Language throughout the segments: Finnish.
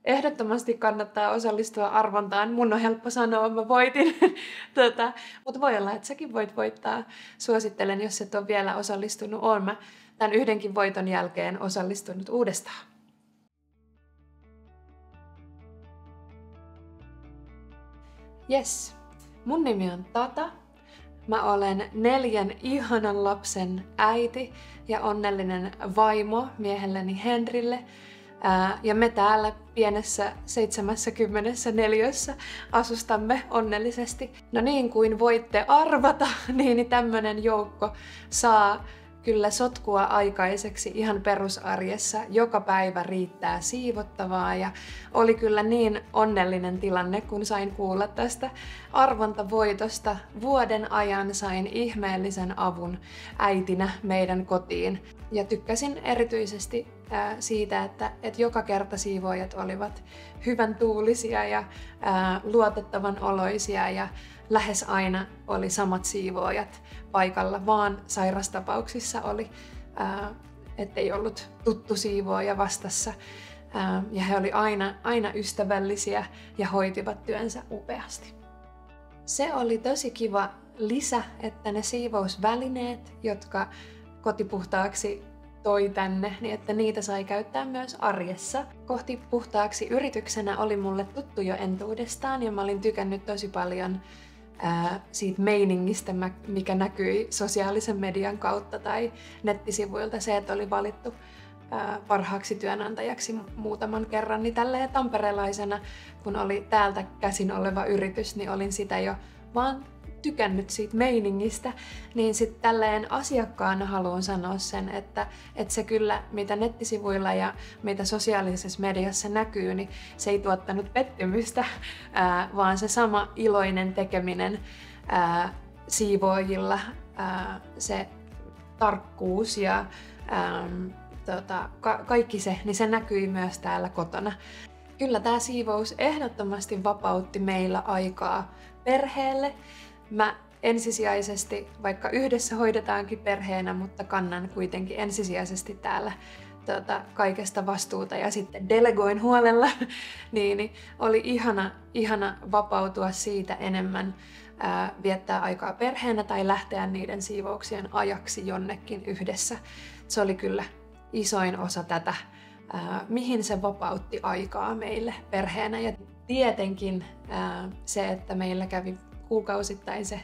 Ehdottomasti kannattaa osallistua arvontaan. Mun on helppo sanoa, mä voitin. Mutta voi olla, että säkin voit voittaa. Suosittelen, jos et ole vielä osallistunut. Oon mä tämän yhdenkin voiton jälkeen osallistunut uudestaan. Yes, mun nimi on Tata. Mä olen 4 ihanan lapsen äiti ja onnellinen vaimo miehelleni Henrille. Ja me täällä pienessä 74 asustamme onnellisesti. No niin kuin voitte arvata, niin tämmönen joukko saa kyllä sotkua aikaiseksi ihan perusarjessa. Joka päivä riittää siivottavaa ja oli kyllä niin onnellinen tilanne, kun sain kuulla tästä arvontavoitosta. Vuoden ajan sain ihmeellisen avun äitinä meidän kotiin. Ja tykkäsin erityisesti siitä, että joka kerta siivoojat olivat hyvän tuulisia ja luotettavan oloisia ja lähes aina oli samat siivoojat paikalla, vaan sairastapauksissa oli, ettei ollut tuttu siivooja vastassa. Ja he oli aina ystävällisiä ja hoitivat työnsä upeasti. Se oli tosi kiva lisä, että ne siivousvälineet, jotka kotipuhtaaksi toi tänne, niin että niitä sai käyttää myös arjessa. Kohti puhtaaksi yrityksenä oli mulle tuttu jo entuudestaan ja mä olin tykännyt tosi paljon siitä meiningistä, mikä näkyi sosiaalisen median kautta tai nettisivuilta. Se, että oli valittu parhaaksi työnantajaksi muutaman kerran, niin tälleen tamperelaisena, kun oli täältä käsin oleva yritys, niin olin sitä jo vaan tykännyt siitä meiningistä, niin sitten tälleen asiakkaana haluan sanoa sen, että se kyllä, mitä nettisivuilla ja mitä sosiaalisessa mediassa näkyy, niin se ei tuottanut pettymystä, vaan se sama iloinen tekeminen siivoojilla, se tarkkuus ja kaikki se, niin se näkyi myös täällä kotona. Kyllä tämä siivous ehdottomasti vapautti meillä aikaa perheelle. Mä ensisijaisesti, vaikka yhdessä hoidetaankin perheenä, mutta kannan kuitenkin ensisijaisesti täällä kaikesta vastuuta ja sitten delegoin huolella, niin oli ihana vapautua siitä enemmän, viettää aikaa perheenä tai lähteä niiden siivouksien ajaksi jonnekin yhdessä. Se oli kyllä isoin osa tätä, mihin se vapautti aikaa meille perheenä. Ja tietenkin se, että meillä kävi kuukausittain se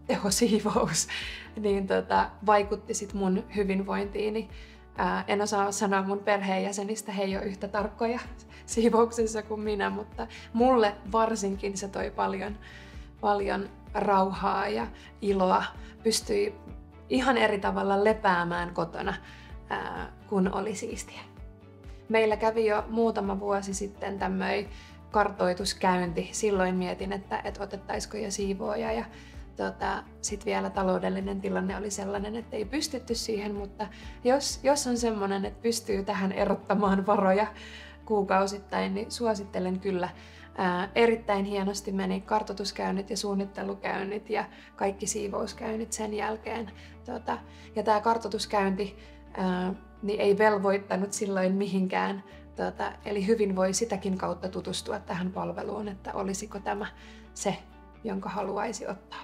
tehosiivous, niin vaikutti sit mun hyvinvointiini. En osaa sanoa mun perheenjäsenistä, he ei ole yhtä tarkkoja siivouksessa kuin minä, mutta mulle varsinkin se toi paljon rauhaa ja iloa. Pystyi ihan eri tavalla lepäämään kotona, kun oli siistiä. Meillä kävi jo muutama vuosi sitten tämmöinen kartoituskäynti. Silloin mietin, että otettaisiko jo siivooja ja sitten vielä taloudellinen tilanne oli sellainen, että ei pystytty siihen, mutta jos on semmoinen, että pystyy tähän erottamaan varoja kuukausittain, niin suosittelen kyllä. Erittäin hienosti meni kartoituskäynnit ja suunnittelukäynnit ja kaikki siivouskäynnit sen jälkeen. Ja tämä kartoituskäynti niin ei velvoittanut silloin mihinkään. Eli hyvin voi sitäkin kautta tutustua tähän palveluun, että olisiko tämä se, jonka haluaisi ottaa.